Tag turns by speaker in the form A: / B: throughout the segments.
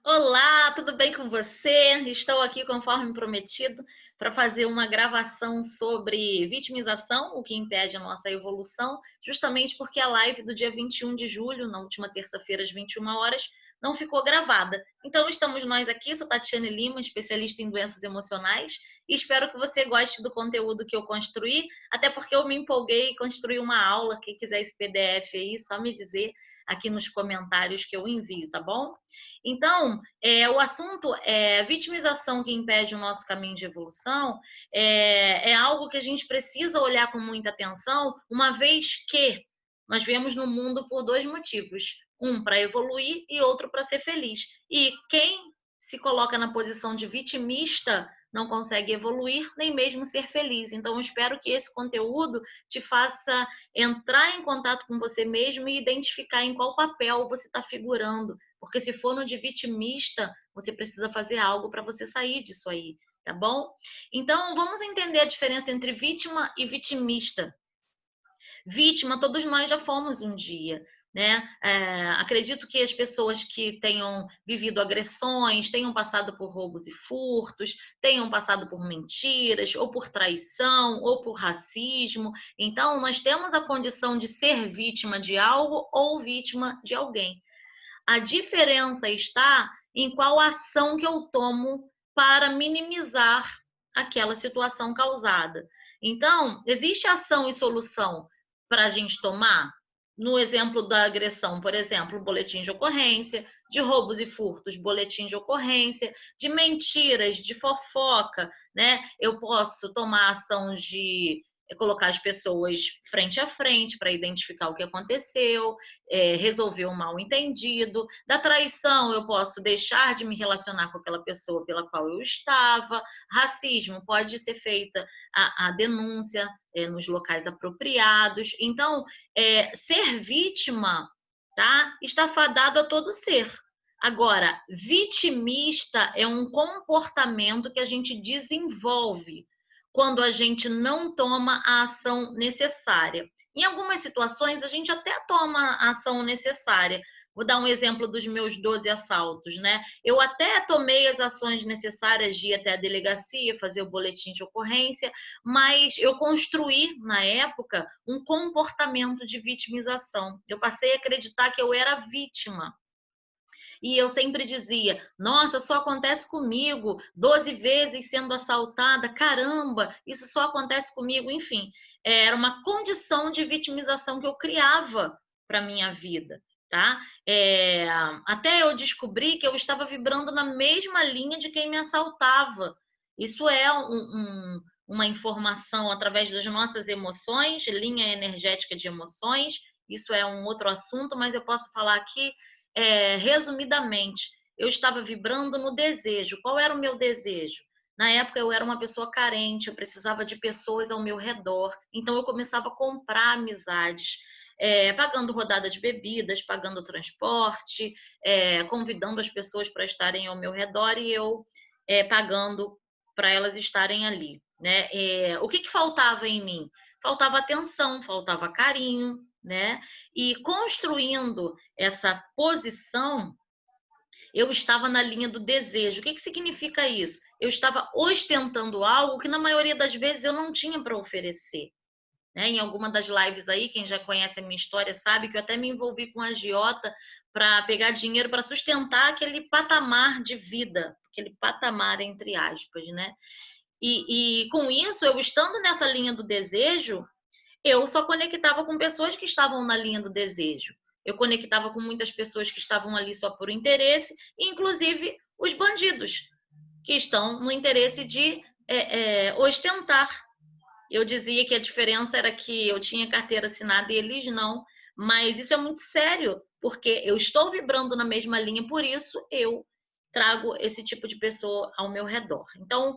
A: Olá, tudo bem com você? Estou aqui, conforme prometido, para fazer uma gravação sobre vitimização, o que impede a nossa evolução, justamente porque a live do dia 21 de julho, na última terça-feira, às 21 horas, não ficou gravada. Então, estamos nós aqui, sou Tatiane Lima, especialista em doenças emocionais, e espero que você goste do conteúdo que eu construí, até porque eu me empolguei e construí uma aula. Quem quiser esse PDF aí, só me dizer aqui nos comentários que eu envio, tá bom? Então, o assunto é vitimização que impede o nosso caminho de evolução, é algo que a gente precisa olhar com muita atenção, uma vez que nós viemos no mundo por dois motivos, um para evoluir e outro para ser feliz. E quem se coloca na posição de vitimista não consegue evoluir, nem mesmo ser feliz. Então, eu espero que esse conteúdo te faça entrar em contato com você mesmo e identificar em qual papel você está figurando, porque se for no de vitimista, você precisa fazer algo para você sair disso aí, tá bom? Então, vamos entender a diferença entre vítima e vitimista. Vítima, todos nós já fomos um dia, né? Acredito que as pessoas que tenham vivido agressões, tenham passado por roubos e furtos, tenham passado por mentiras, ou por traição, ou por racismo. Então, nós temos a condição de ser vítima de algo ou vítima de alguém. A diferença está em qual ação que eu tomo para minimizar aquela situação causada. Então, existe ação e solução para a gente tomar? No exemplo da agressão, por exemplo, boletim de ocorrência, de roubos e furtos, boletim de ocorrência, de mentiras, de fofoca, né? Eu posso tomar ação de colocar as pessoas frente a frente para identificar o que aconteceu, resolver um mal entendido. Da traição, eu posso deixar de me relacionar com aquela pessoa pela qual eu estava. Racismo, pode ser feita a denúncia nos locais apropriados. Então, ser vítima, tá, está fadado a todo ser. Agora, vitimista é um comportamento que a gente desenvolve quando a gente não toma a ação necessária. Em algumas situações, a gente até toma a ação necessária. Vou dar um exemplo dos meus 12 assaltos, né? Eu até tomei as ações necessárias de ir até a delegacia, fazer o boletim de ocorrência, mas eu construí, na época, um comportamento de vitimização. Eu passei a acreditar que eu era vítima. E eu sempre dizia, nossa, só acontece comigo, 12 vezes sendo assaltada, caramba, isso só acontece comigo, enfim. Era uma condição de vitimização que eu criava para minha vida, tá? Até eu descobri que eu estava vibrando na mesma linha de quem me assaltava. Isso é uma informação através das nossas emoções, linha energética de emoções, isso é um outro assunto, mas eu posso falar aqui resumidamente, eu estava vibrando no desejo. Qual era o meu desejo? Na época eu era uma pessoa carente, eu precisava de pessoas ao meu redor, então eu começava a comprar amizades, pagando rodada de bebidas, pagando transporte, convidando as pessoas para estarem ao meu redor e eu pagando para elas estarem ali, né? O que faltava em mim? Faltava atenção, faltava carinho, né? E construindo essa posição, eu estava na linha do desejo. O que significa isso? Eu estava ostentando algo que na maioria das vezes eu não tinha para oferecer. Em alguma das lives aí, quem já conhece a minha história sabe que eu até me envolvi com a agiota para pegar dinheiro para sustentar aquele patamar de vida, aquele patamar entre aspas, né? E com isso, eu estando nessa linha do desejo, eu só conectava com pessoas que estavam na linha do desejo. Eu conectava com muitas pessoas que estavam ali só por interesse, inclusive os bandidos, que estão no interesse de ostentar. Eu dizia que a diferença era que eu tinha carteira assinada e eles não, mas isso é muito sério, porque eu estou vibrando na mesma linha, por isso eu trago esse tipo de pessoa ao meu redor. Então,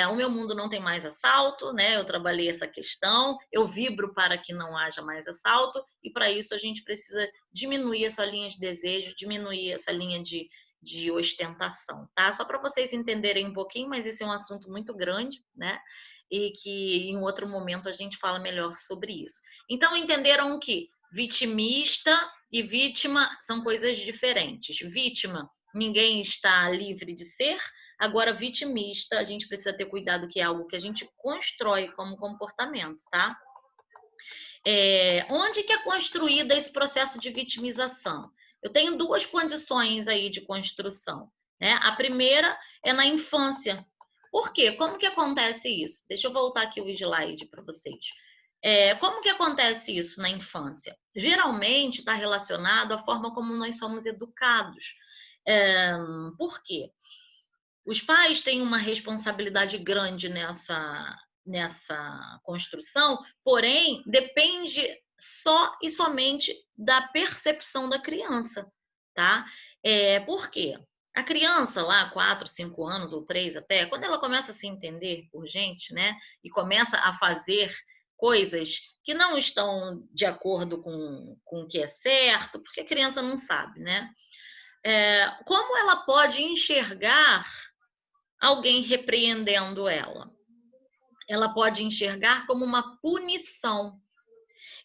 A: o meu mundo não tem mais assalto, né? Eu trabalhei essa questão, eu vibro para que não haja mais assalto, e para isso a gente precisa diminuir essa linha de desejo, diminuir essa linha de ostentação, tá? Só para vocês entenderem um pouquinho, mas esse é um assunto muito grande, né? E que em outro momento a gente fala melhor sobre isso. Então, entenderam que vitimista e vítima são coisas diferentes. Vítima ninguém está livre de ser. Agora, vitimista, a gente precisa ter cuidado que é algo que a gente constrói como comportamento, tá? Onde que é construído esse processo de vitimização? Eu tenho duas condições aí de construção, né? A primeira é na infância. Por quê? Como que acontece isso? Deixa eu voltar aqui o slide para vocês. Como que acontece isso na infância? Geralmente está relacionado à forma como nós somos educados. Por quê? Os pais têm uma responsabilidade grande nessa construção, porém, depende só e somente da percepção da criança, tá? Por quê? A criança lá, 4, 5 anos ou 3 até, quando ela começa a se entender por gente, né? E começa a fazer coisas que não estão de acordo com o que é certo, porque a criança não sabe, né? Como ela pode enxergar alguém repreendendo ela? Ela pode enxergar como uma punição.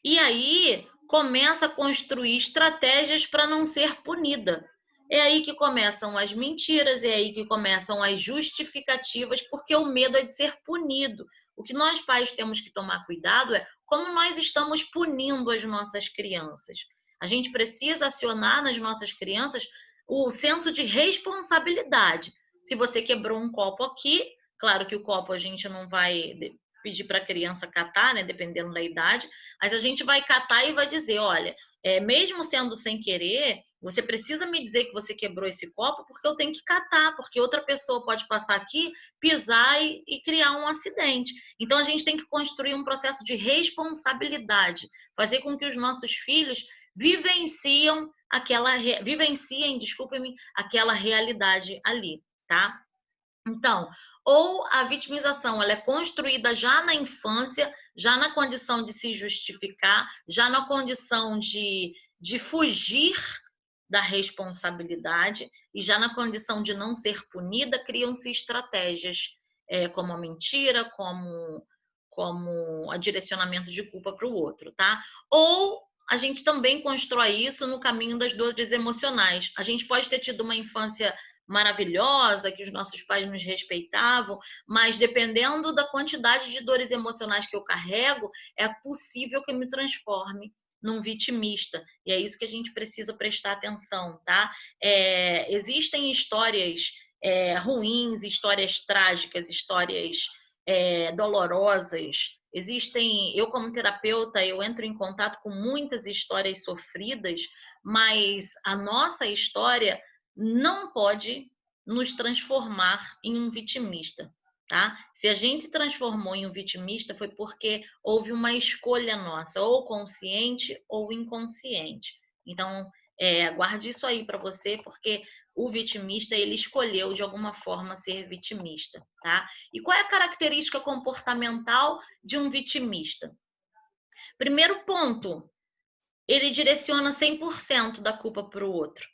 A: E aí começa a construir estratégias para não ser punida. É aí que começam as mentiras, é aí que começam as justificativas, porque o medo é de ser punido. O que nós pais temos que tomar cuidado é como nós estamos punindo as nossas crianças. A gente precisa acionar nas nossas crianças o senso de responsabilidade. Se você quebrou um copo aqui, claro que o copo a gente não vai pedir para a criança catar, né, dependendo da idade, mas a gente vai catar e vai dizer, olha, mesmo sendo sem querer, você precisa me dizer que você quebrou esse copo, porque eu tenho que catar, porque outra pessoa pode passar aqui, pisar e criar um acidente. Então, a gente tem que construir um processo de responsabilidade, fazer com que os nossos filhos vivenciem, desculpe-me, aquela realidade ali, tá? Então, ou a vitimização ela é construída já na infância, já na condição de se justificar, já na condição de fugir da responsabilidade e já na condição de não ser punida, criam-se estratégias como a mentira, como a direcionamento de culpa para o outro, tá? Ou a gente também constrói isso no caminho das dores emocionais. A gente pode ter tido uma infância maravilhosa, que os nossos pais nos respeitavam, mas dependendo da quantidade de dores emocionais que eu carrego, é possível que eu me transforme num vitimista. E é isso que a gente precisa prestar atenção, tá? Existem histórias ruins, histórias trágicas, histórias dolorosas. Eu como terapeuta, eu entro em contato com muitas histórias sofridas, mas a nossa história não pode nos transformar em um vitimista, tá? Se a gente se transformou em um vitimista foi porque houve uma escolha nossa, ou consciente ou inconsciente. Então, guarde isso aí para você, porque o vitimista, ele escolheu de alguma forma ser vitimista, tá? E qual é a característica comportamental de um vitimista? Primeiro ponto, ele direciona 100% da culpa para o outro.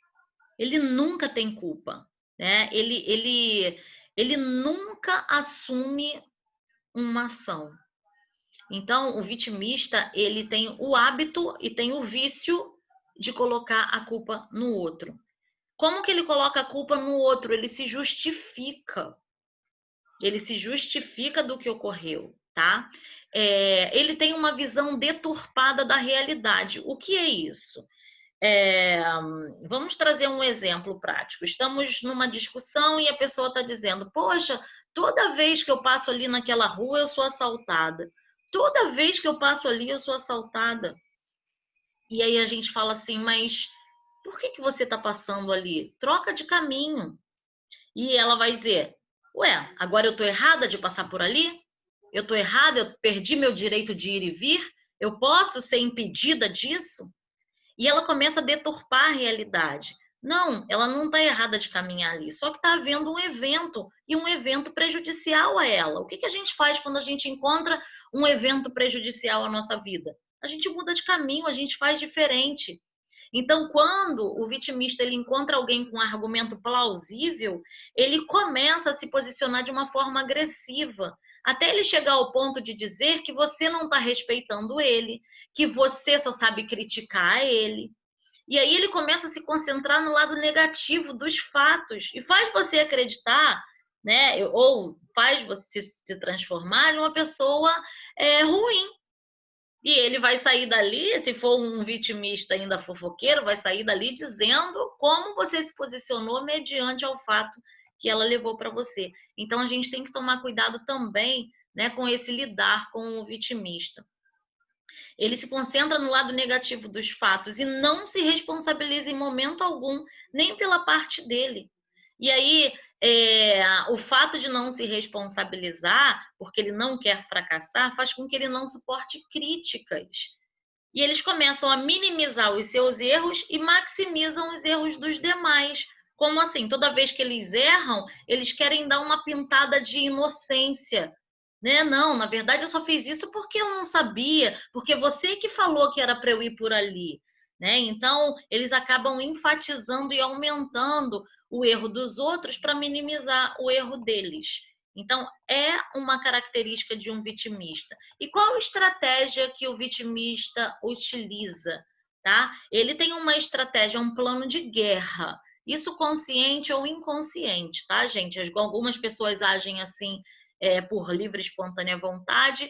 A: Ele nunca tem culpa, né? Ele nunca assume uma ação. Então, o vitimista, ele tem o hábito e tem o vício de colocar a culpa no outro. Como que ele coloca a culpa no outro? Ele se justifica. Ele se justifica do que ocorreu, tá? Ele tem uma visão deturpada da realidade. O que é isso? Vamos trazer um exemplo prático. Estamos numa discussão e a pessoa está dizendo, poxa, toda vez que eu passo ali naquela rua eu sou assaltada. Toda vez que eu passo ali eu sou assaltada. E aí a gente fala assim, mas por que você está passando ali? Troca de caminho. E ela vai dizer, ué, agora eu estou errada de passar por ali? Eu estou errada? Eu perdi meu direito de ir e vir? Eu posso ser impedida disso? E ela começa a deturpar a realidade. Não, ela não está errada de caminhar ali, só que está havendo um evento, e um evento prejudicial a ela. O que a gente faz quando a gente encontra um evento prejudicial à nossa vida? A gente muda de caminho, a gente faz diferente. Então, quando o vitimista ele encontra alguém com um argumento plausível, ele começa a se posicionar de uma forma agressiva, até ele chegar ao ponto de dizer que você não está respeitando ele, que você só sabe criticar ele. E aí ele começa a se concentrar no lado negativo dos fatos e faz você acreditar, né? Ou faz você se transformar em uma pessoa ruim. E ele vai sair dali, se for um vitimista ainda fofoqueiro, vai sair dali dizendo como você se posicionou mediante ao fato que ela levou para você. Então a gente tem que tomar cuidado também, né, com esse lidar com o vitimista. Ele se concentra no lado negativo dos fatos e não se responsabiliza em momento algum, nem pela parte dele. E aí, o fato de não se responsabilizar, porque ele não quer fracassar, faz com que ele não suporte críticas. E eles começam a minimizar os seus erros e maximizam os erros dos demais. Como assim? Toda vez que eles erram, eles querem dar uma pintada de inocência, né? Não, na verdade eu só fiz isso porque eu não sabia, porque você que falou que era para eu ir por ali, né? Então, eles acabam enfatizando e aumentando o erro dos outros para minimizar o erro deles. Então, é uma característica de um vitimista. E qual a estratégia que o vitimista utiliza? Tá? Ele tem uma estratégia, um plano de guerra. Isso consciente ou inconsciente, tá, gente? Algumas pessoas agem assim por livre e espontânea vontade,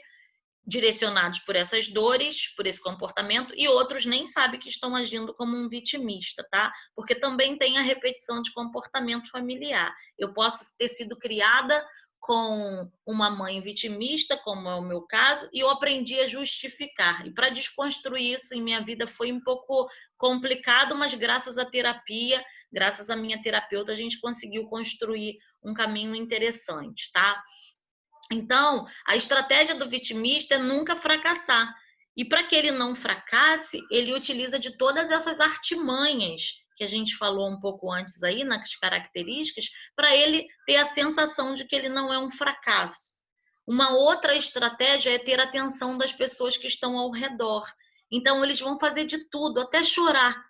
A: direcionados por essas dores, por esse comportamento, e outros nem sabem que estão agindo como um vitimista, tá? Porque também tem a repetição de comportamento familiar. Eu posso ter sido criada com uma mãe vitimista, como é o meu caso, e eu aprendi a justificar. E para desconstruir isso em minha vida foi um pouco complicado, mas graças à terapia, graças à minha terapeuta, a gente conseguiu construir um caminho interessante, tá? Então, a estratégia do vitimista é nunca fracassar. E para que ele não fracasse, ele utiliza de todas essas artimanhas que a gente falou um pouco antes aí, nas características, para ele ter a sensação de que ele não é um fracasso. Uma outra estratégia é ter a atenção das pessoas que estão ao redor. Então, eles vão fazer de tudo, até chorar,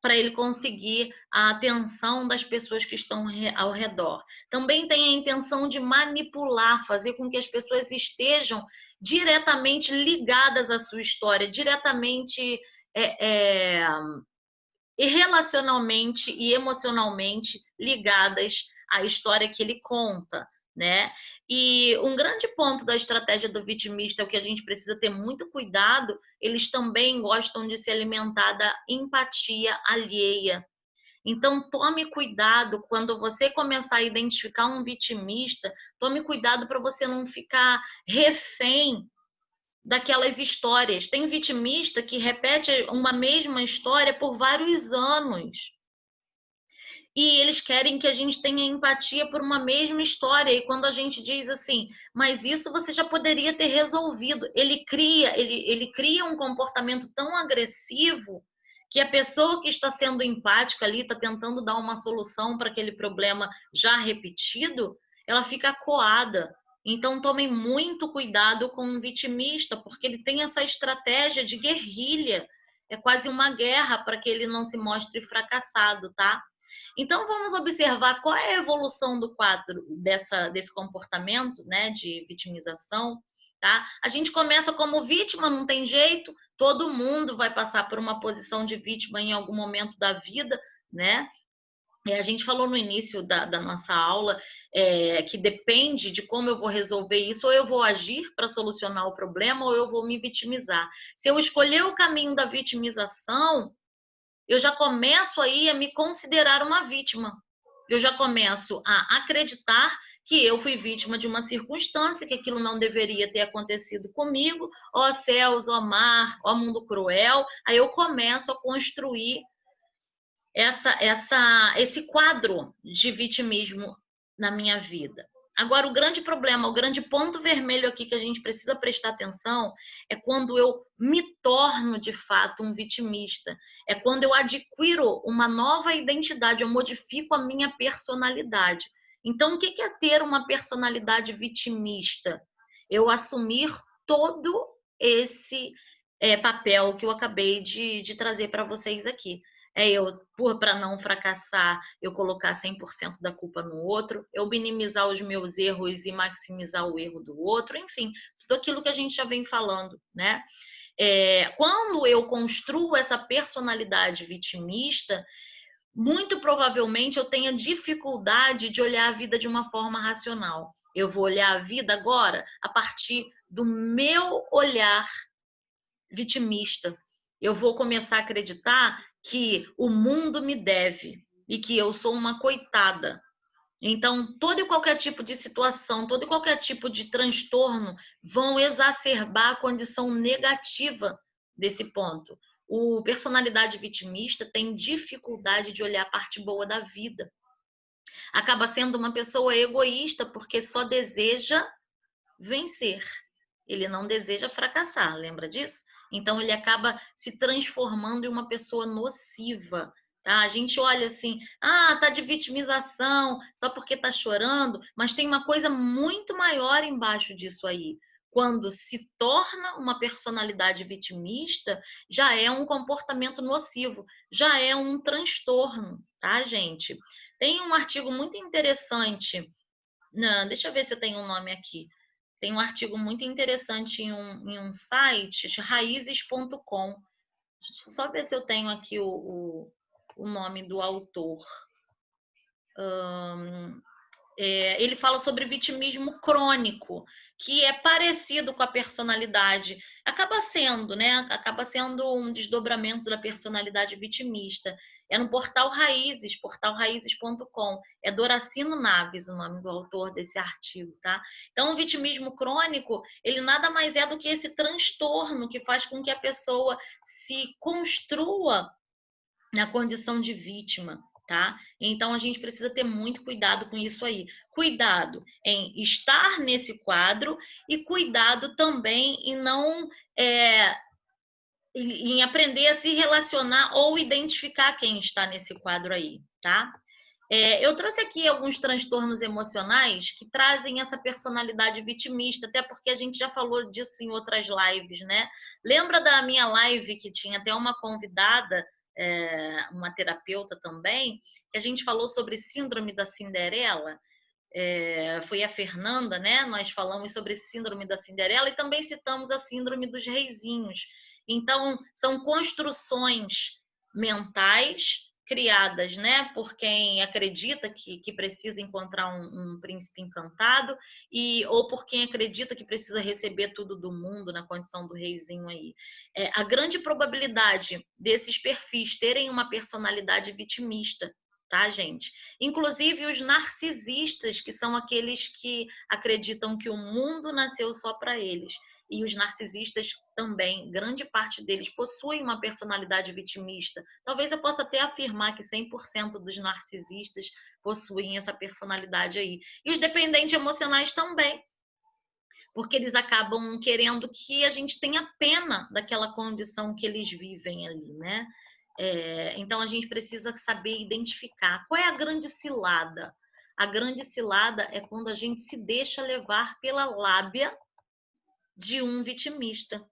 A: para ele conseguir a atenção das pessoas que estão ao redor. Também tem a intenção de manipular, fazer com que as pessoas estejam diretamente ligadas à sua história, diretamente e relacionalmente e emocionalmente ligadas à história que ele conta, né? E um grande ponto da estratégia do vitimista é o que a gente precisa ter muito cuidado, eles também gostam de se alimentar da empatia alheia. Então, tome cuidado quando você começar a identificar um vitimista, tome cuidado para você não ficar refém daquelas histórias. Tem vitimista que repete uma mesma história por vários anos. E eles querem que a gente tenha empatia por uma mesma história. E quando a gente diz assim, mas isso você já poderia ter resolvido, ele cria um comportamento tão agressivo que a pessoa que está sendo empática ali, está tentando dar uma solução para aquele problema já repetido, ela fica acuada. Então, tomem muito cuidado com um vitimista, porque ele tem essa estratégia de guerrilha. É quase uma guerra para que ele não se mostre fracassado, tá? Então, vamos observar qual é a evolução do quadro desse comportamento, né, de vitimização. Tá? A gente começa como vítima, não tem jeito, todo mundo vai passar por uma posição de vítima em algum momento da vida, né? E a gente falou no início da nossa aula que depende de como eu vou resolver isso, ou eu vou agir para solucionar o problema, ou eu vou me vitimizar. Se eu escolher o caminho da vitimização, eu já começo aí a me considerar uma vítima. Eu já começo a acreditar que eu fui vítima de uma circunstância, que aquilo não deveria ter acontecido comigo, ó céus, ó mar, ó mundo cruel. Aí eu começo a construir esse quadro de vitimismo na minha vida. Agora, o grande problema, o grande ponto vermelho aqui que a gente precisa prestar atenção é quando eu me torno, de fato, um vitimista. É quando eu adquiro uma nova identidade, eu modifico a minha personalidade. Então, o que é ter uma personalidade vitimista? Eu assumir todo esse papel que eu acabei de trazer para vocês aqui. para não fracassar, eu colocar 100% da culpa no outro, eu minimizar os meus erros e maximizar o erro do outro, enfim, tudo aquilo que a gente já vem falando, né? Quando eu construo essa personalidade vitimista, muito provavelmente eu tenha dificuldade de olhar a vida de uma forma racional. Eu vou olhar a vida agora a partir do meu olhar vitimista. Eu vou começar a acreditar que o mundo me deve e que eu sou uma coitada. Então, todo e qualquer tipo de situação, todo e qualquer tipo de transtorno vão exacerbar a condição negativa desse ponto. O personalidade vitimista tem dificuldade de olhar a parte boa da vida. Acaba sendo uma pessoa egoísta porque só deseja vencer. Ele não deseja fracassar, lembra disso? Então, ele acaba se transformando em uma pessoa nociva. Tá? A gente olha assim, tá de vitimização, só porque tá chorando, mas tem uma coisa muito maior embaixo disso aí. Quando se torna uma personalidade vitimista, já é um comportamento nocivo, já é um transtorno, tá, gente? Tem um artigo muito interessante, deixa eu ver se eu tenho um nome aqui. Tem um artigo muito interessante em um site, raízes.com. Deixa eu só ver se eu tenho aqui o nome do autor. Ele fala sobre vitimismo crônico, que é parecido com a personalidade. Acaba sendo, né? Acaba sendo um desdobramento da personalidade vitimista. É no portal Raízes, portalraízes.com. É Doracino Naves o nome do autor desse artigo, tá? Então, o vitimismo crônico, ele nada mais é do que esse transtorno que faz com que a pessoa se construa na condição de vítima, tá? Então, a gente precisa ter muito cuidado com isso aí. Cuidado em estar nesse quadro e cuidado também em não... em aprender a se relacionar ou identificar quem está nesse quadro aí, tá? Eu trouxe aqui alguns transtornos emocionais que trazem essa personalidade vitimista, até porque a gente já falou disso em outras lives, né? Lembra da minha live que tinha até uma convidada, uma terapeuta também, que a gente falou sobre síndrome da Cinderela? Foi a Fernanda, né? Nós falamos sobre síndrome da Cinderela e também citamos a síndrome dos reizinhos. Então, são construções mentais criadas, né, por quem acredita que precisa encontrar um príncipe encantado ou por quem acredita que precisa receber tudo do mundo na condição do reizinho aí. A grande probabilidade desses perfis terem uma personalidade vitimista, tá, gente? Inclusive os narcisistas, que são aqueles que acreditam que o mundo nasceu só para eles. E os narcisistas também, grande parte deles possuem uma personalidade vitimista. Talvez eu possa até afirmar que 100% dos narcisistas possuem essa personalidade aí. E os dependentes emocionais também, porque eles acabam querendo que a gente tenha pena daquela condição que eles vivem ali, né? Então, a gente precisa saber identificar qual é a grande cilada. A grande cilada é quando a gente se deixa levar pela lábia de um vitimista.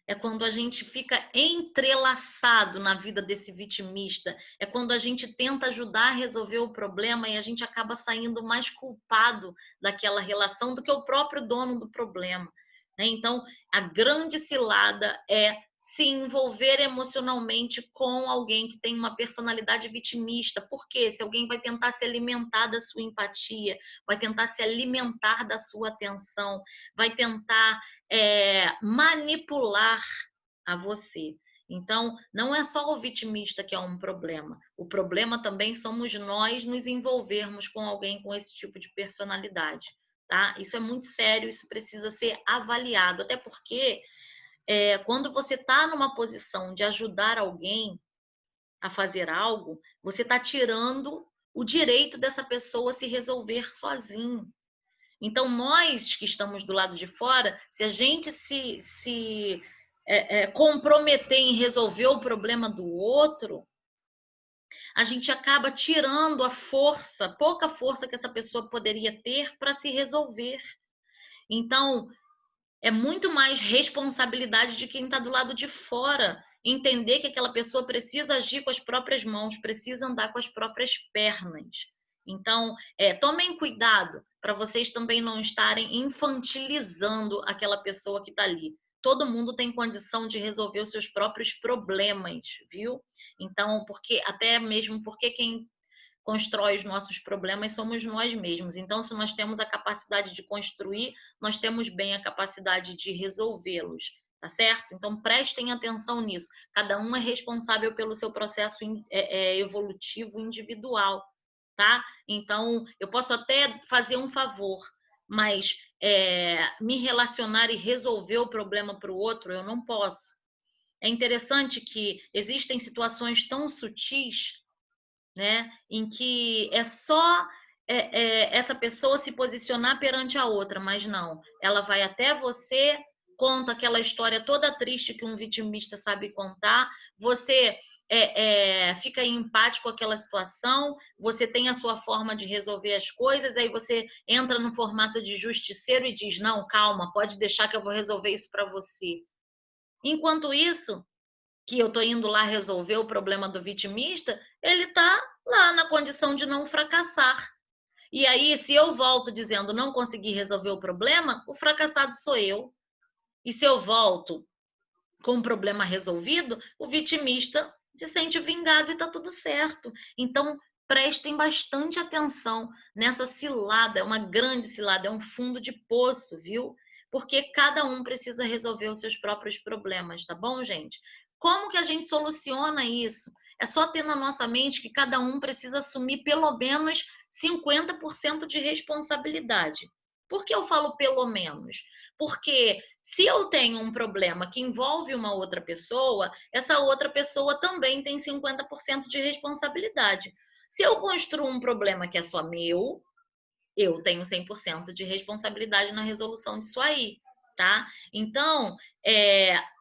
A: É quando a gente fica entrelaçado na vida desse vitimista. É quando a gente tenta ajudar a resolver o problema e a gente acaba saindo mais culpado daquela relação do que o próprio dono do problema. Então, a grande cilada é se envolver emocionalmente com alguém que tem uma personalidade vitimista. Por quê? Se alguém vai tentar se alimentar da sua empatia, vai tentar se alimentar da sua atenção, vai tentar manipular a você. Então, não é só o vitimista que é um problema. O problema também somos nós nos envolvermos com alguém com esse tipo de personalidade. Tá? Isso é muito sério, isso precisa ser avaliado. Até porque quando você está numa posição de ajudar alguém a fazer algo, você está tirando o direito dessa pessoa se resolver sozinho. Então, nós que estamos do lado de fora, se a gente se comprometer em resolver o problema do outro, a gente acaba tirando a força, pouca força que essa pessoa poderia ter para se resolver. Então, é muito mais responsabilidade de quem está do lado de fora entender que aquela pessoa precisa agir com as próprias mãos, precisa andar com as próprias pernas. Então, tomem cuidado para vocês também não estarem infantilizando aquela pessoa que está ali. Todo mundo tem condição de resolver os seus próprios problemas, viu? Então, até mesmo porque quem constrói os nossos problemas somos nós mesmos. Então, se nós temos a capacidade de construir, nós temos bem a capacidade de resolvê-los, tá certo? Então, prestem atenção nisso. Cada um é responsável pelo seu processo evolutivo individual, tá? Então, eu posso até fazer um favor, mas me relacionar e resolver o problema para o outro, eu não posso. É interessante que existem situações tão sutis, né, em que é só essa pessoa se posicionar perante a outra, mas não. Ela vai até você, conta aquela história toda triste que um vitimista sabe contar, você fica empático com aquela situação, você tem a sua forma de resolver as coisas, aí você entra no formato de justiceiro e diz, não, calma, pode deixar que eu vou resolver isso para você. Enquanto isso, que eu estou indo lá resolver o problema do vitimista, ele está lá na condição de não fracassar. E aí, se eu volto dizendo não consegui resolver o problema, o fracassado sou eu. E se eu volto com o problema resolvido, o vitimista se sente vingado e está tudo certo. Então, prestem bastante atenção nessa cilada, é uma grande cilada, é um fundo de poço, viu? Porque cada um precisa resolver os seus próprios problemas, tá bom, gente? Como que a gente soluciona isso? É só ter na nossa mente que cada um precisa assumir pelo menos 50% de responsabilidade. Por que eu falo pelo menos? Porque se eu tenho um problema que envolve uma outra pessoa, essa outra pessoa também tem 50% de responsabilidade. Se eu construo um problema que é só meu, eu tenho 100% de responsabilidade na resolução disso aí, tá? Então,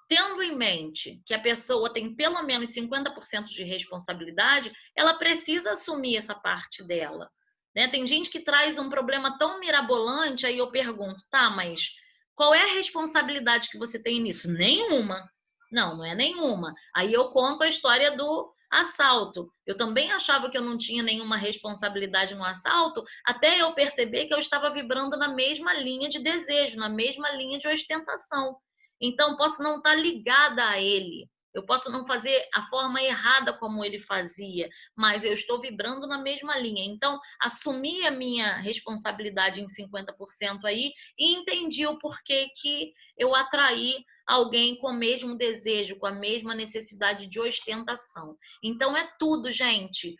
A: tendo em mente que a pessoa tem pelo menos 50% de responsabilidade, ela precisa assumir essa parte dela, né? Tem gente que traz um problema tão mirabolante, aí eu pergunto, tá, mas qual é a responsabilidade que você tem nisso? Nenhuma. Não, não é nenhuma. Aí eu conto a história do assalto. Eu também achava que eu não tinha nenhuma responsabilidade no assalto, até eu perceber que eu estava vibrando na mesma linha de desejo, na mesma linha de ostentação. Então, posso não estar ligada a ele, eu posso não fazer a forma errada como ele fazia, mas eu estou vibrando na mesma linha. Então, assumi a minha responsabilidade em 50% aí e entendi o porquê que eu atraí alguém com o mesmo desejo, com a mesma necessidade de ostentação. Então, é tudo, gente.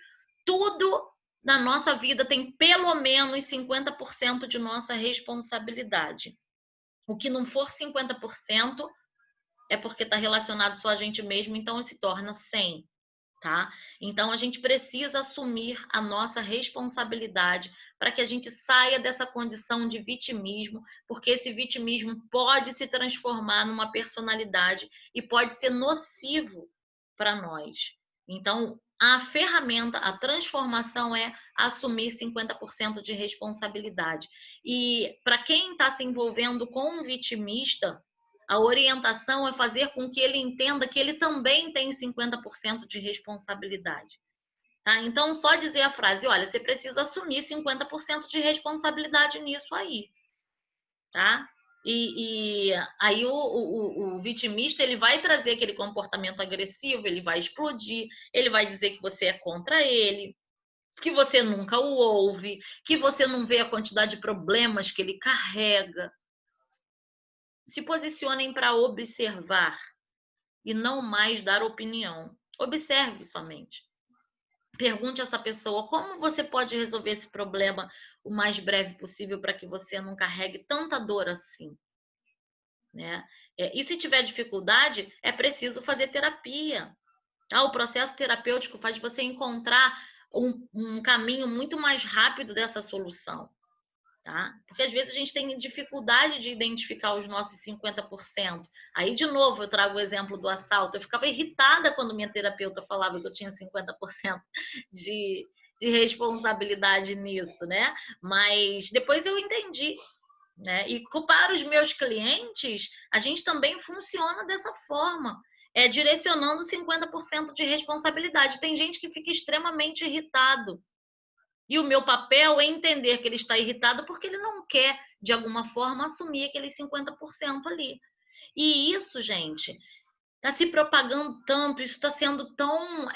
A: Tudo na nossa vida tem pelo menos 50% de nossa responsabilidade. O que não for 50% é porque está relacionado só a gente mesmo, então se torna 100%. Tá? Então, a gente precisa assumir a nossa responsabilidade para que a gente saia dessa condição de vitimismo, porque esse vitimismo pode se transformar numa personalidade e pode ser nocivo para nós. Então, a ferramenta, a transformação é assumir 50% de responsabilidade. E para quem está se envolvendo com um vitimista, a orientação é fazer com que ele entenda que ele também tem 50% de responsabilidade. Tá? Então, só dizer a frase, olha, você precisa assumir 50% de responsabilidade nisso aí. Tá? E aí o vitimista ele vai trazer aquele comportamento agressivo, ele vai explodir, ele vai dizer que você é contra ele, que você nunca o ouve, que você não vê a quantidade de problemas que ele carrega. Se posicionem para observar e não mais dar opinião. Observe somente. Pergunte a essa pessoa como você pode resolver esse problema o mais breve possível para que você não carregue tanta dor assim. Né? E se tiver dificuldade, é preciso fazer terapia. Tá? O processo terapêutico faz você encontrar um caminho muito mais rápido dessa solução. Tá? Porque às vezes a gente tem dificuldade de identificar os nossos 50%. Aí, de novo, eu trago o exemplo do assalto. Eu ficava irritada quando minha terapeuta falava que eu tinha 50% de responsabilidade nisso, né? Mas depois eu entendi. Né? E para os meus clientes, a gente também funciona dessa forma. direcionando 50% de responsabilidade. Tem gente que fica extremamente irritado. E o meu papel é entender que ele está irritado porque ele não quer, de alguma forma, assumir aqueles 50% ali. E isso, gente, está se propagando tanto, isso está sendo tão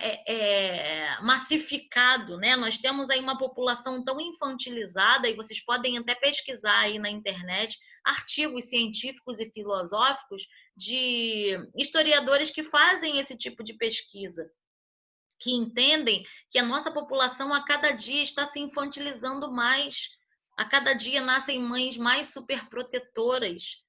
A: massificado, né? Nós temos aí uma população tão infantilizada, e vocês podem até pesquisar aí na internet artigos científicos e filosóficos de historiadores que fazem esse tipo de pesquisa, que entendem que a nossa população a cada dia está se infantilizando mais. A cada dia nascem mães mais superprotetoras,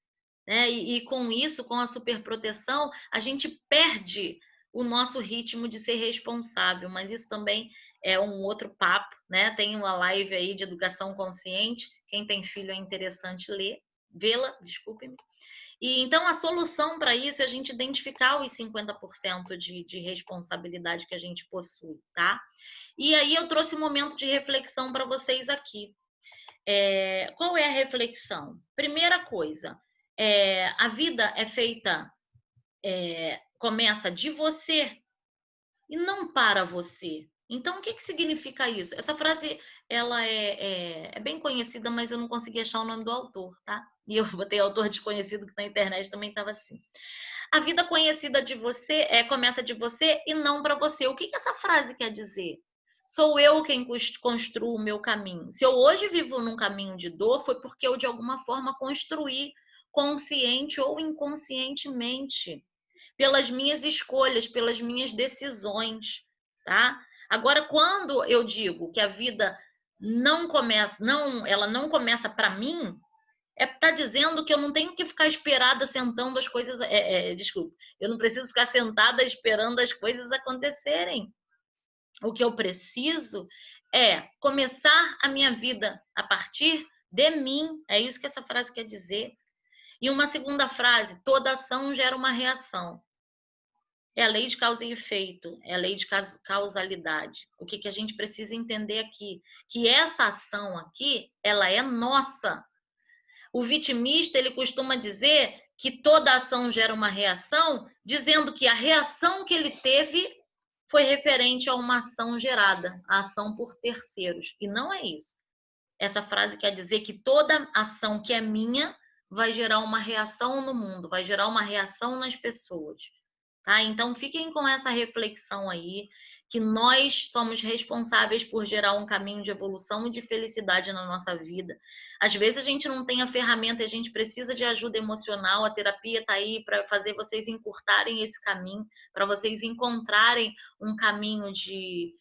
A: né? E com isso, com a superproteção, a gente perde o nosso ritmo de ser responsável, mas isso também é um outro papo, né? Tem uma live aí de educação consciente, quem tem filho é interessante vê-la, desculpe-me. E então a solução para isso é a gente identificar os 50% de responsabilidade que a gente possui, tá? E aí eu trouxe um momento de reflexão para vocês aqui. Qual é a reflexão? Primeira coisa, a vida é feita, começa de você e não para você. Então, o que significa isso? Essa frase, ela é bem conhecida, mas eu não consegui achar o nome do autor, tá? E eu botei autor desconhecido, que na internet também estava assim. A vida conhecida de você começa de você e não para você. O que essa frase quer dizer? Sou eu quem construo o meu caminho. Se eu hoje vivo num caminho de dor, foi porque eu, de alguma forma, construí, consciente ou inconscientemente, pelas minhas escolhas, pelas minhas decisões, tá? Agora, quando eu digo que a vida ela não começa para mim, tá dizendo que eu não tenho que ficar esperada sentando as coisas, desculpa, eu não preciso ficar sentada esperando as coisas acontecerem. O que eu preciso é começar a minha vida a partir de mim. É isso que essa frase quer dizer. E uma segunda frase: toda ação gera uma reação. É a lei de causa e efeito, é a lei de causalidade. O que a gente precisa entender aqui? Que essa ação aqui, ela é nossa. O vitimista, ele costuma dizer que toda ação gera uma reação, dizendo que a reação que ele teve foi referente a uma ação gerada, a ação por terceiros. E não é isso. Essa frase quer dizer que toda ação que é minha vai gerar uma reação no mundo, vai gerar uma reação nas pessoas. Tá? Então, fiquem com essa reflexão aí, que nós somos responsáveis por gerar um caminho de evolução e de felicidade na nossa vida. Às vezes a gente não tem a ferramenta, a gente precisa de ajuda emocional, a terapia está aí para fazer vocês encurtarem esse caminho, para vocês encontrarem um caminho de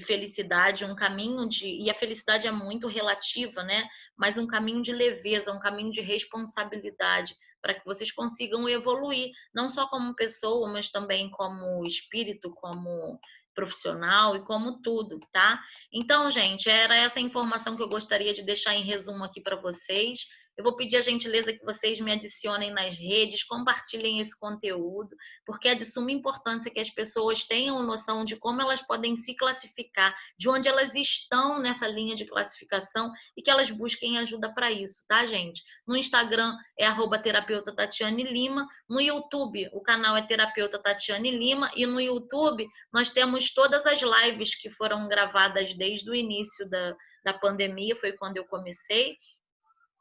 A: felicidade, um caminho e a felicidade é muito relativa, né? Mas um caminho de leveza, um caminho de responsabilidade, para que vocês consigam evoluir, não só como pessoa, mas também como espírito, como profissional e como tudo, tá? Então, gente, era essa informação que eu gostaria de deixar em resumo aqui para vocês. Eu vou pedir a gentileza que vocês me adicionem nas redes, compartilhem esse conteúdo, porque é de suma importância que as pessoas tenham noção de como elas podem se classificar, de onde elas estão nessa linha de classificação e que elas busquem ajuda para isso, tá, gente? No Instagram é @terapeuta Tatiane Lima, no YouTube o canal é Terapeuta Tatiane Lima e no YouTube nós temos todas as lives que foram gravadas desde o início da pandemia, foi quando eu comecei.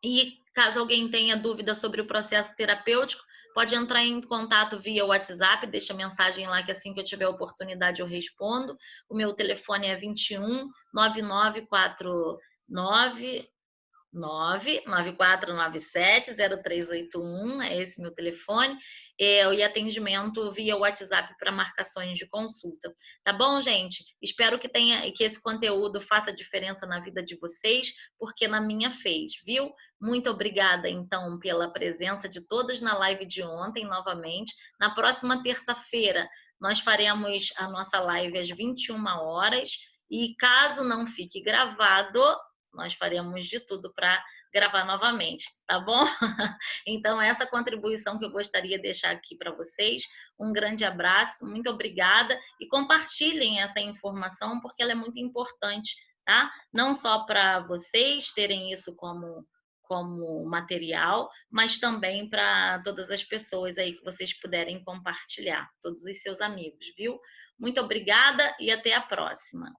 A: E caso alguém tenha dúvida sobre o processo terapêutico, pode entrar em contato via WhatsApp, deixa mensagem lá que assim que eu tiver a oportunidade eu respondo. O meu telefone é 21 9949 99497-0381, é esse meu telefone, e atendimento via WhatsApp para marcações de consulta. Tá bom, gente? Espero que esse conteúdo faça diferença na vida de vocês, porque na minha fez, viu? Muito obrigada, então, pela presença de todos na live de ontem, novamente. Na próxima terça-feira, nós faremos a nossa live às 21 horas, e caso não fique gravado, nós faremos de tudo para gravar novamente, tá bom? Então, essa contribuição que eu gostaria de deixar aqui para vocês. Um grande abraço, muito obrigada, e compartilhem essa informação, porque ela é muito importante, tá? Não só para vocês terem isso como como material, mas também para todas as pessoas aí que vocês puderem compartilhar, todos os seus amigos, viu? Muito obrigada e até a próxima.